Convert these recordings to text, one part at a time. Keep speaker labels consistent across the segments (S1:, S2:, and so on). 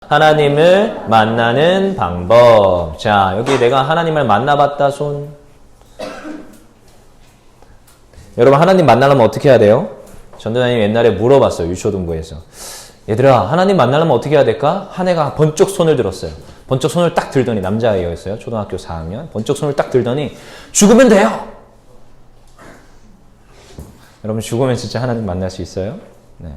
S1: 하나님을 만나는 방법. 자, 여기 내가 하나님을 만나봤다 손. 여러분 하나님 만나려면 어떻게 해야 돼요? 전도사님 옛날에 물어봤어요. 유초등부에서. 얘들아 하나님 만나려면 어떻게 해야 될까? 한 애가 번쩍 손을 들었어요. 번쩍 손을 딱 들더니 남자아이였어요. 초등학교 4학년. 번쩍 손을 딱 들더니 죽으면 돼요. 여러분 죽으면 진짜 하나님 만날 수 있어요? 네.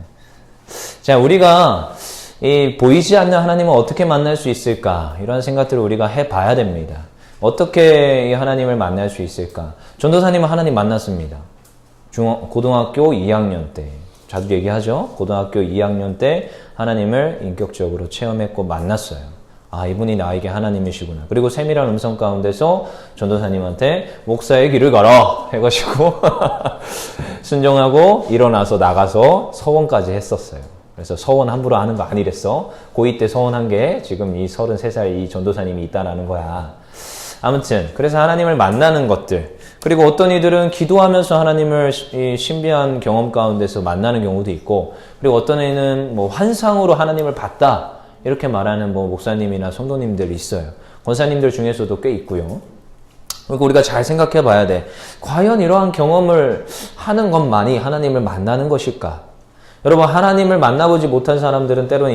S1: 자, 우리가 이 보이지 않는 하나님을 어떻게 만날 수 있을까? 이런 생각들을 우리가 해봐야 됩니다. 어떻게 이 하나님을 만날 수 있을까? 전도사님은 하나님 만났습니다. 고등학교 2학년 때. 자주 얘기하죠? 고등학교 2학년 때 하나님을 인격적으로 체험했고 만났어요. 아, 이분이 나에게 하나님이시구나. 그리고 세밀한 음성 가운데서 전도사님한테 목사의 길을 걸어 해가지고 순종하고 일어나서 나가서 서원까지 했었어요. 그래서 서원 함부로 하는 거 아니랬어. 고2 때 서원한 게 지금 이 33살 이 전도사님이 있다라는 거야. 아무튼 그래서 하나님을 만나는 것들, 그리고 어떤 이들은 기도하면서 하나님을 이 신비한 경험 가운데서 만나는 경우도 있고, 그리고 어떤 이는 뭐 환상으로 하나님을 봤다 이렇게 말하는 뭐 목사님이나 성도님들이 있어요. 권사님들 중에서도 꽤 있고요. 그리고 우리가 잘 생각해 봐야 돼. 과연 이러한 경험을 하는 것만이 하나님을 만나는 것일까? 여러분 하나님을 만나보지 못한 사람들은 때로는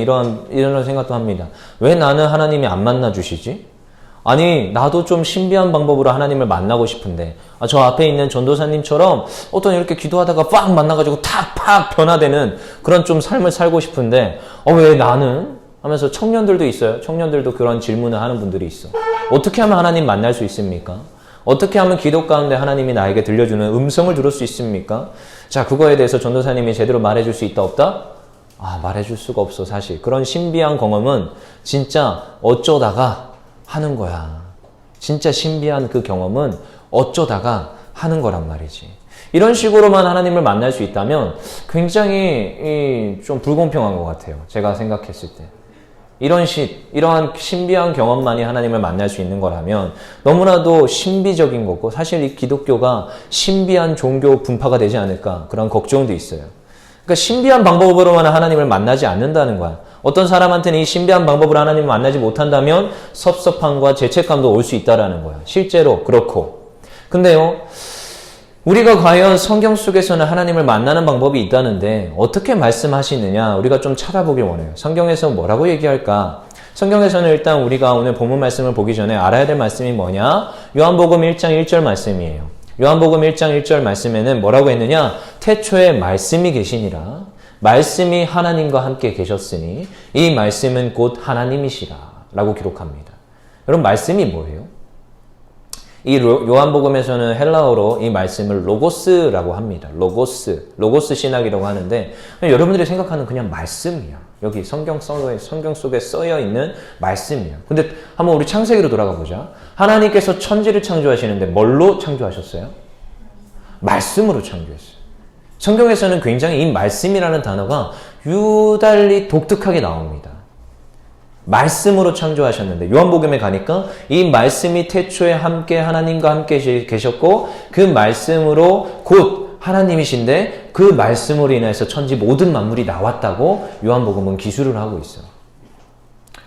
S1: 이런 생각도 합니다. 왜 나는 하나님이 안 만나주시지? 아니 나도 좀 신비한 방법으로 하나님을 만나고 싶은데 저 앞에 있는 전도사님처럼 어떤 이렇게 기도하다가 빡 만나가지고 탁팍 변화되는 그런 좀 삶을 살고 싶은데 왜 나는? 하면서 청년들도 있어요. 청년들도 그런 질문을 하는 분들이 있어. 어떻게 하면 하나님 만날 수 있습니까? 어떻게 하면 기도 가운데 하나님이 나에게 들려주는 음성을 들을 수 있습니까? 자, 그거에 대해서 전도사님이 제대로 말해줄 수 있다 없다? 말해줄 수가 없어 사실. 그런 신비한 경험은 진짜 어쩌다가 하는 거야. 진짜 신비한 그 경험은 어쩌다가 하는 거란 말이지. 이런 식으로만 하나님을 만날 수 있다면 굉장히 좀 불공평한 것 같아요. 제가 생각했을 때. 이러한 신비한 경험만이 하나님을 만날 수 있는 거라면 너무나도 신비적인 거고, 사실 이 기독교가 신비한 종교 분파가 되지 않을까 그런 걱정도 있어요. 그러니까 신비한 방법으로만 하나님을 만나지 않는다는 거야. 어떤 사람한테는 이 신비한 방법으로 하나님을 만나지 못한다면 섭섭함과 죄책감도 올 수 있다는 거야. 실제로 그렇고. 근데요, 우리가 과연 성경 속에서는 하나님을 만나는 방법이 있다는데 어떻게 말씀하시느냐 우리가 좀 찾아보길 원해요. 성경에서 뭐라고 얘기할까? 성경에서는 일단 우리가 오늘 본문 말씀을 보기 전에 알아야 될 말씀이 뭐냐? 요한복음 1장 1절 말씀이에요. 요한복음 1장 1절 말씀에는 뭐라고 했느냐? 태초에 말씀이 계시니라. 말씀이 하나님과 함께 계셨으니 이 말씀은 곧 하나님이시라 라고 기록합니다. 여러분 말씀이 뭐예요? 이 요한복음에서는 헬라어로 이 말씀을 로고스라고 합니다. 로고스 신학이라고 하는데 여러분들이 생각하는 그냥 말씀이야. 여기 성경 속에 써여 있는 말씀이야. 근데 한번 우리 창세기로 돌아가 보자. 하나님께서 천지를 창조하시는데 뭘로 창조하셨어요? 말씀으로 창조했어요. 성경에서는 굉장히 이 말씀이라는 단어가 유달리 독특하게 나옵니다. 말씀으로 창조하셨는데 요한복음에 가니까 이 말씀이 태초에 함께 하나님과 함께 계셨고 그 말씀으로 곧 하나님이신데 그 말씀으로 인해서 천지 모든 만물이 나왔다고 요한복음은 기술을 하고 있어요.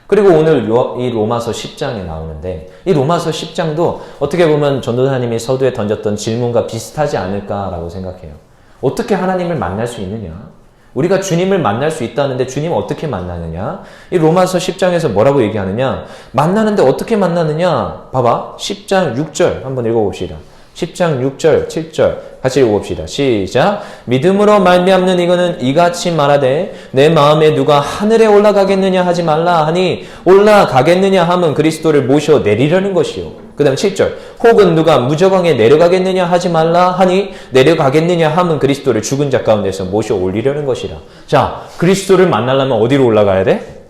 S1: 그리고 오늘 이 로마서 10장에 나오는데 이 로마서 10장도 어떻게 보면 전도사님이 서두에 던졌던 질문과 비슷하지 않을까라고 생각해요. 어떻게 하나님을 만날 수 있느냐? 우리가 주님을 만날 수 있다는데 주님 어떻게 만나느냐? 이 로마서 10장에서 뭐라고 얘기하느냐? 만나는데 어떻게 만나느냐? 봐봐. 10장 6절 한번 읽어봅시다. 10장 6절 7절 같이 읽어봅시다. 시작. 믿음으로 말미암는 이거는 이같이 말하되 내 마음에 누가 하늘에 올라가겠느냐 하지 말라 하니 올라가겠느냐 함은 그리스도를 모셔 내리려는 것이요. 그 다음 7절. 혹은 누가 무저강에 내려가겠느냐 하지 말라 하니 내려가겠느냐 함은 그리스도를 죽은 자 가운데서 모셔 올리려는 것이라. 자, 그리스도를 만나려면 어디로 올라가야 돼?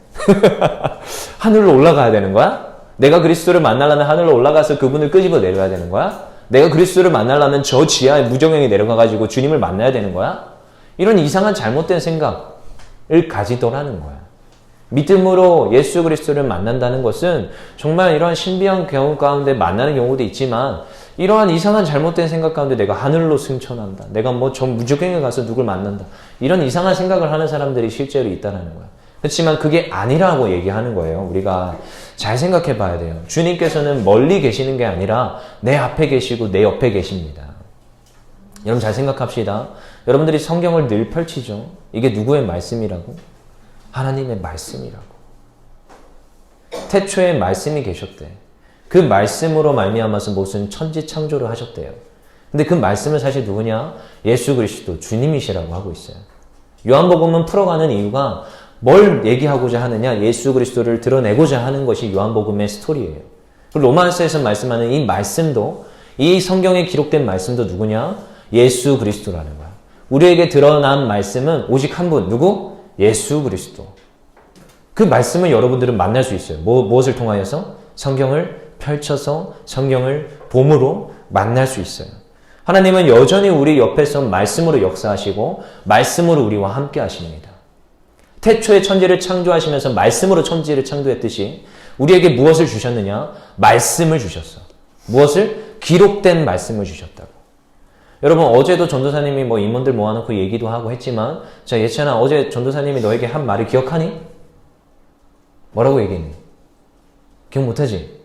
S1: 하늘로 올라가야 되는 거야? 내가 그리스도를 만나려면 하늘로 올라가서 그분을 끄집어 내려야 되는 거야? 내가 그리스도를 만나려면 저 지하에 무저강에 내려가가지고 주님을 만나야 되는 거야? 이런 이상한 잘못된 생각을 가지더라는 거야. 믿음으로 예수 그리스도를 만난다는 것은 정말 이러한 신비한 경험 가운데 만나는 경우도 있지만 이러한 이상한 잘못된 생각 가운데 내가 하늘로 승천한다. 내가 저 무저강에 가서 누굴 만난다. 이런 이상한 생각을 하는 사람들이 실제로 있다는 거야. 그렇지만 그게 아니라고 얘기하는 거예요. 우리가 잘 생각해 봐야 돼요. 주님께서는 멀리 계시는 게 아니라 내 앞에 계시고 내 옆에 계십니다. 여러분 잘 생각합시다. 여러분들이 성경을 늘 펼치죠. 이게 누구의 말씀이라고? 하나님의 말씀이라고. 태초에 말씀이 계셨대. 그 말씀으로 말미암아서 무슨 천지 창조를 하셨대요. 근데 그 말씀은 사실 누구냐? 예수 그리스도 주님이시라고 하고 있어요. 요한복음은 풀어가는 이유가 뭘 얘기하고자 하느냐? 예수 그리스도를 드러내고자 하는 것이 요한복음의 스토리예요. 그리고 로마서에서 말씀하는 이 말씀도, 이 성경에 기록된 말씀도 누구냐? 예수 그리스도라는 거야. 우리에게 드러난 말씀은 오직 한 분, 누구? 예수 그리스도. 그 말씀을 여러분들은 만날 수 있어요. 무엇을 통하여서? 성경을 펼쳐서 성경을 봄으로 만날 수 있어요. 하나님은 여전히 우리 옆에서 말씀으로 역사하시고 말씀으로 우리와 함께 하십니다. 태초에 천지를 창조하시면서 말씀으로 천지를 창조했듯이 우리에게 무엇을 주셨느냐? 말씀을 주셨어. 무엇을? 기록된 말씀을 주셨다고. 여러분 어제도 전도사님이 임원들 모아놓고 얘기도 하고 했지만 자 예찬아 어제 전도사님이 너에게 한 말을 기억하니? 뭐라고 얘기했니? 기억 못하지?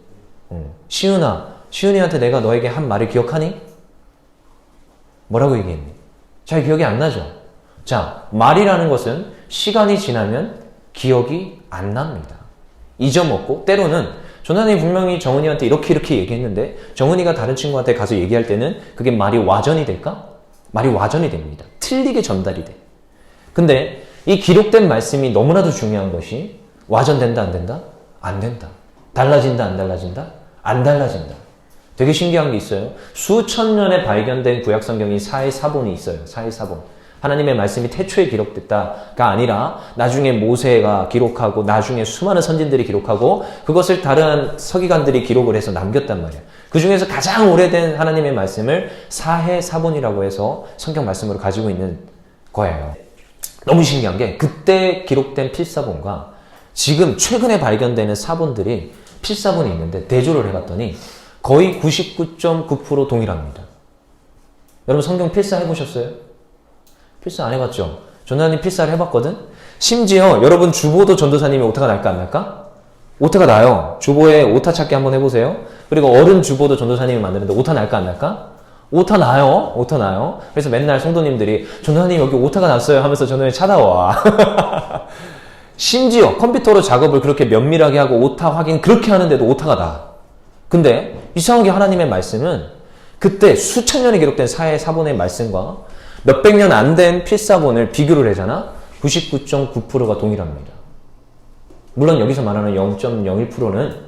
S1: 시윤이한테 내가 너에게 한 말을 기억하니? 뭐라고 얘기했니? 잘 기억이 안 나죠? 자, 말이라는 것은 시간이 지나면 기억이 안 납니다. 잊어먹고 때로는 전도사님이 분명히 정은이한테 이렇게 얘기했는데 정은이가 다른 친구한테 가서 얘기할 때는 그게 말이 와전이 될까? 말이 와전이 됩니다. 틀리게 전달이 돼. 근데 이 기록된 말씀이 너무나도 중요한 것이 와전된다 안 된다? 안 된다. 달라진다 안 달라진다? 안 달라진다. 되게 신기한 게 있어요. 수천 년에 발견된 구약성경이 사해사본이 있어요. 사해사본. 하나님의 말씀이 태초에 기록됐다가 아니라 나중에 모세가 기록하고 나중에 수많은 선진들이 기록하고 그것을 다른 서기관들이 기록을 해서 남겼단 말이에요. 그 중에서 가장 오래된 하나님의 말씀을 사해사본이라고 해서 성경 말씀으로 가지고 있는 거예요. 너무 신기한 게 그때 기록된 필사본과 지금 최근에 발견되는 사본들이 필사본이 있는데 대조를 해봤더니 거의 99.9% 동일합니다. 여러분 성경 필사 해보셨어요? 필사 안 해봤죠? 전도사님 필사를 해봤거든? 심지어 여러분 주보도 전도사님이 오타가 날까 안 날까? 오타가 나요. 주보에 오타 찾기 한번 해보세요. 그리고 어른 주보도 전도사님이 만드는데 오타 날까 안 날까? 오타 나요. 오타 나요. 그래서 맨날 성도님들이 전도사님 여기 오타가 났어요 하면서 전도사님 찾아와. 심지어 컴퓨터로 작업을 그렇게 면밀하게 하고 오타 확인 그렇게 하는데도 오타가 나. 근데 이상한 게 하나님의 말씀은 그때 수천 년에 기록된 사해사본의 말씀과 몇백 년 안 된 필사본을 비교를 하잖아. 99.9%가 동일합니다. 물론 여기서 말하는 0.01%는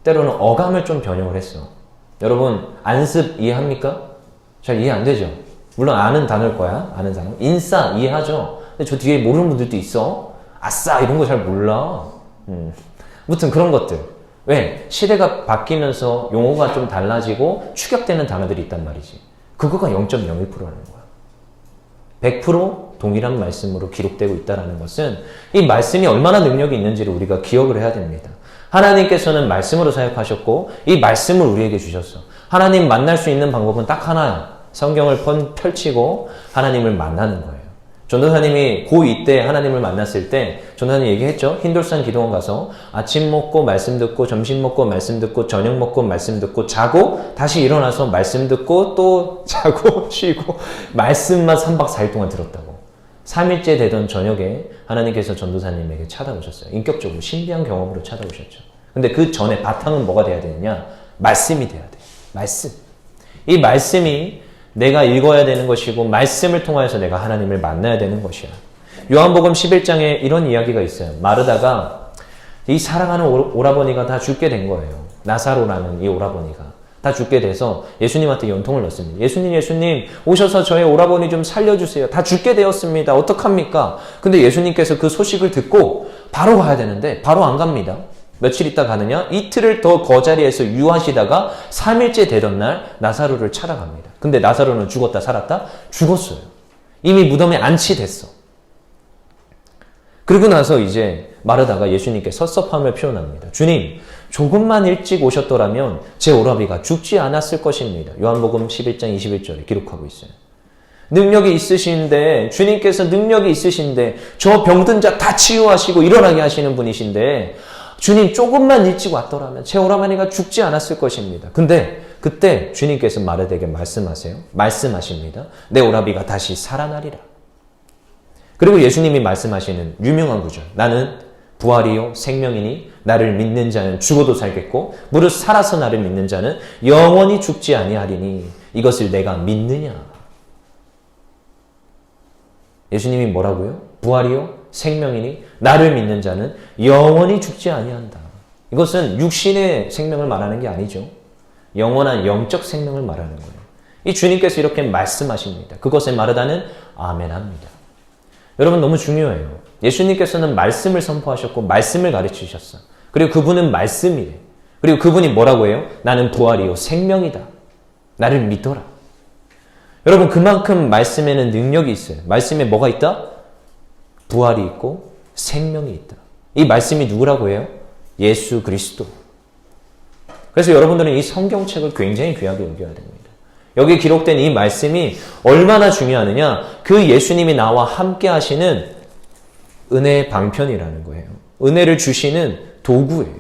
S1: 때로는 어감을 좀 변형을 했어. 여러분 안습 이해합니까? 잘 이해 안 되죠? 물론 아는 단어일 거야. 아는 단어. 인싸 이해하죠? 근데 저 뒤에 모르는 분들도 있어. 아싸 이런 거 잘 몰라. 아무튼 그런 것들. 왜? 시대가 바뀌면서 용어가 좀 달라지고 축약되는 단어들이 있단 말이지. 그거가 0.01%라는 거야. 100% 동일한 말씀으로 기록되고 있다는 것은 이 말씀이 얼마나 능력이 있는지를 우리가 기억을 해야 됩니다. 하나님께서는 말씀으로 사역하셨고 이 말씀을 우리에게 주셨어. 하나님 만날 수 있는 방법은 딱 하나야. 성경을 펼치고 하나님을 만나는 거예요. 전도사님이 고2 때 하나님을 만났을 때 전도사님 얘기했죠. 흰돌산 기도원 가서 아침 먹고 말씀 듣고 점심 먹고 말씀 듣고 저녁 먹고 말씀 듣고 자고 다시 일어나서 말씀 듣고 또 자고 쉬고 말씀만 3박 4일 동안 들었다고. 3일째 되던 저녁에 하나님께서 전도사님에게 찾아오셨어요. 인격적으로 신비한 경험으로 찾아오셨죠. 근데 그 전에 바탕은 뭐가 돼야 되느냐? 말씀이 돼야 돼. 말씀. 이 말씀이 내가 읽어야 되는 것이고 말씀을 통하여서 내가 하나님을 만나야 되는 것이야. 요한복음 11장에 이런 이야기가 있어요. 마르다가 이 사랑하는 오라버니가 다 죽게 된 거예요. 나사로라는 이 오라버니가 다 죽게 돼서 예수님한테 연통을 넣습니다. 예수님 오셔서 저의 오라버니 좀 살려주세요. 다 죽게 되었습니다. 어떡합니까? 근데 예수님께서 그 소식을 듣고 바로 가야 되는데 바로 안 갑니다. 며칠 있다 가느냐? 이틀을 더 그 자리에서 유하시다가 3일째 되던 날 나사로를 찾아갑니다. 근데 나사로는 죽었다 살았다? 죽었어요. 이미 무덤에 안치됐어. 그리고 나서 이제 마르다가 예수님께 섭섭함을 표현합니다. 주님, 조금만 일찍 오셨더라면 제 오라비가 죽지 않았을 것입니다. 요한복음 11장 21절에 기록하고 있어요. 능력이 있으신데, 주님께서 능력이 있으신데, 저 병든 자 다 치유하시고 일어나게 하시는 분이신데, 주님 조금만 일찍 왔더라면 제 오라버니가 죽지 않았을 것입니다. 근데 그때 주님께서 마르다에게 말씀하십니다. 내 오라비가 다시 살아나리라. 그리고 예수님이 말씀하시는 유명한 구절. 나는 부활이요 생명이니 나를 믿는 자는 죽어도 살겠고 무릇 살아서 나를 믿는 자는 영원히 죽지 아니하리니 이것을 내가 믿느냐. 예수님이 뭐라고요? 부활이요 생명이니 나를 믿는 자는 영원히 죽지 아니한다. 이것은 육신의 생명을 말하는 게 아니죠. 영원한 영적 생명을 말하는 거예요. 이 주님께서 이렇게 말씀하십니다. 그것에 마르다는 아멘합니다. 여러분 너무 중요해요. 예수님께서는 말씀을 선포하셨고 말씀을 가르치셨어. 그리고 그분은 말씀이래. 그리고 그분이 뭐라고 해요? 나는 부활이요 생명이다. 나를 믿어라. 여러분 그만큼 말씀에는 능력이 있어요. 말씀에 뭐가 있다? 부활이 있고 생명이 있다. 이 말씀이 누구라고 해요? 예수 그리스도. 그래서 여러분들은 이 성경책을 굉장히 귀하게 여겨야 됩니다. 여기 기록된 이 말씀이 얼마나 중요하느냐? 그 예수님이 나와 함께 하시는 은혜의 방편이라는 거예요. 은혜를 주시는 도구예요.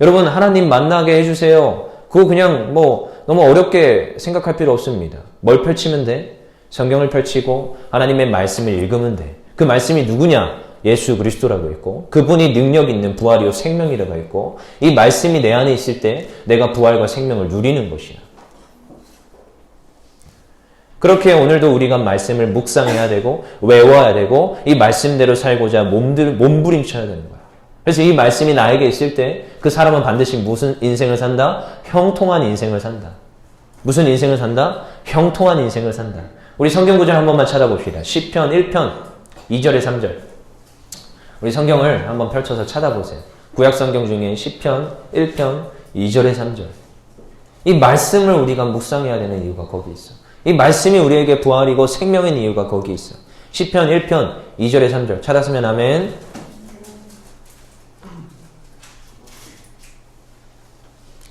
S1: 여러분 하나님 만나게 해주세요. 그거 그냥 너무 어렵게 생각할 필요 없습니다. 뭘 펼치면 돼? 성경을 펼치고 하나님의 말씀을 읽으면 돼. 그 말씀이 누구냐? 예수 그리스도라고 했고 그분이 능력 있는 부활이요 생명이라고 했고 이 말씀이 내 안에 있을 때 내가 부활과 생명을 누리는 것이야. 그렇게 오늘도 우리가 말씀을 묵상해야 되고 외워야 되고 이 말씀대로 살고자 몸부림쳐야 되는 거야. 그래서 이 말씀이 나에게 있을 때 그 사람은 반드시 무슨 인생을 산다? 형통한 인생을 산다. 무슨 인생을 산다? 형통한 인생을 산다. 우리 성경 구절 한 번만 찾아봅시다. 시편 1편 2절에 3절. 우리 성경을 한번 펼쳐서 찾아보세요. 구약 성경 중에 시편 1편 2절에 3절. 이 말씀을 우리가 묵상해야 되는 이유가 거기 있어. 이 말씀이 우리에게 부활이고 생명인 이유가 거기 있어. 시편 1편 2절에 3절. 찾았으면 아멘.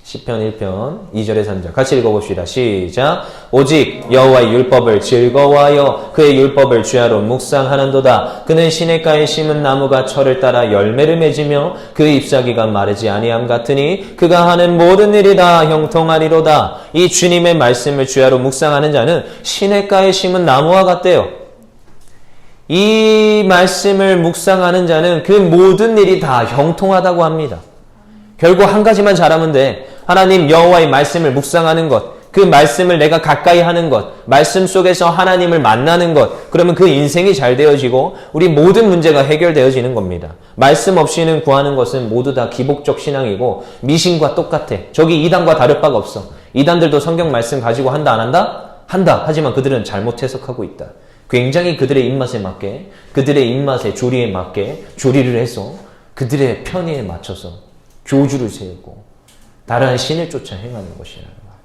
S1: 시편 1편 2절에 3절 같이 읽어봅시다. 시작. 오직 여호와의 율법을 즐거워하여 그의 율법을 주야로 묵상하는도다. 그는 시냇가에 심은 나무가 철을 따라 열매를 맺으며 그 잎사귀가 마르지 아니함 같으니 그가 하는 모든 일이 다 형통하리로다. 이 주님의 말씀을 주야로 묵상하는 자는 시냇가에 심은 나무와 같대요. 이 말씀을 묵상하는 자는 그 모든 일이 다 형통하다고 합니다. 결국 한 가지만 잘하면 돼. 하나님 여호와의 말씀을 묵상하는 것, 그 말씀을 내가 가까이 하는 것, 말씀 속에서 하나님을 만나는 것, 그러면 그 인생이 잘 되어지고 우리 모든 문제가 해결되어지는 겁니다. 말씀 없이는 구하는 것은 모두 다 기복적 신앙이고 미신과 똑같아. 저기 이단과 다를 바가 없어. 이단들도 성경 말씀 가지고 한다 안 한다? 한다. 하지만 그들은 잘못 해석하고 있다. 굉장히 그들의 입맛에 맞게, 그들의 입맛에 조리에 맞게 조리를 해서 그들의 편의에 맞춰서 교주를 세우고 다른 신을 쫓아 행하는 것이라는 거예요.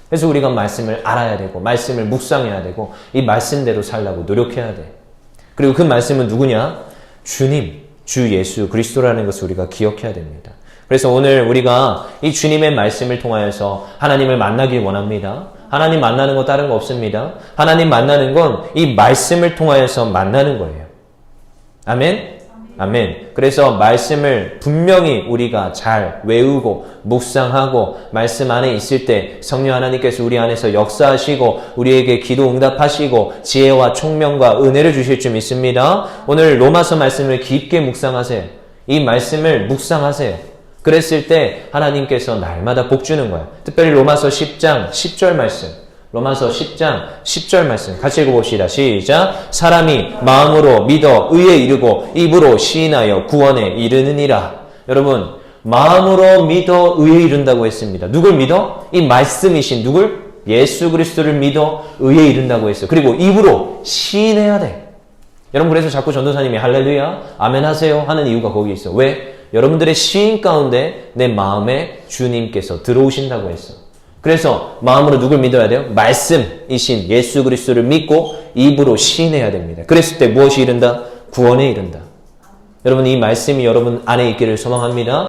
S1: 그래서 우리가 말씀을 알아야 되고 말씀을 묵상해야 되고 이 말씀대로 살라고 노력해야 돼. 그리고 그 말씀은 누구냐? 주님, 주 예수 그리스도라는 것을 우리가 기억해야 됩니다. 그래서 오늘 우리가 이 주님의 말씀을 통하여서 하나님을 만나길 원합니다. 하나님 만나는 거 다른 거 없습니다. 하나님 만나는 건 이 말씀을 통하여서 만나는 거예요. 아멘? 아멘. 그래서 말씀을 분명히 우리가 잘 외우고 묵상하고 말씀 안에 있을 때 성령 하나님께서 우리 안에서 역사하시고 우리에게 기도 응답하시고 지혜와 총명과 은혜를 주실 줄 믿습니다. 오늘 로마서 말씀을 깊게 묵상하세요. 이 말씀을 묵상하세요. 그랬을 때 하나님께서 날마다 복 주는 거예요. 특별히 로마서 10장 10절 말씀. 로마서 10장 10절 말씀 같이 읽어봅시다. 시작. 사람이 마음으로 믿어 의에 이르고 입으로 시인하여 구원에 이르느니라. 여러분 마음으로 믿어 의에 이른다고 했습니다. 누굴 믿어? 이 말씀이신 누굴? 예수 그리스도를 믿어 의에 이른다고 했어요. 그리고 입으로 시인해야 돼. 여러분 그래서 자꾸 전도사님이 할렐루야 아멘 하세요 하는 이유가 거기 있어. 왜? 여러분들의 시인 가운데 내 마음에 주님께서 들어오신다고 했어. 그래서 마음으로 누굴 믿어야 돼요? 말씀이신 예수 그리스도를 믿고 입으로 시인해야 됩니다. 그랬을 때 무엇이 이른다? 구원에 이른다. 여러분 이 말씀이 여러분 안에 있기를 소망합니다.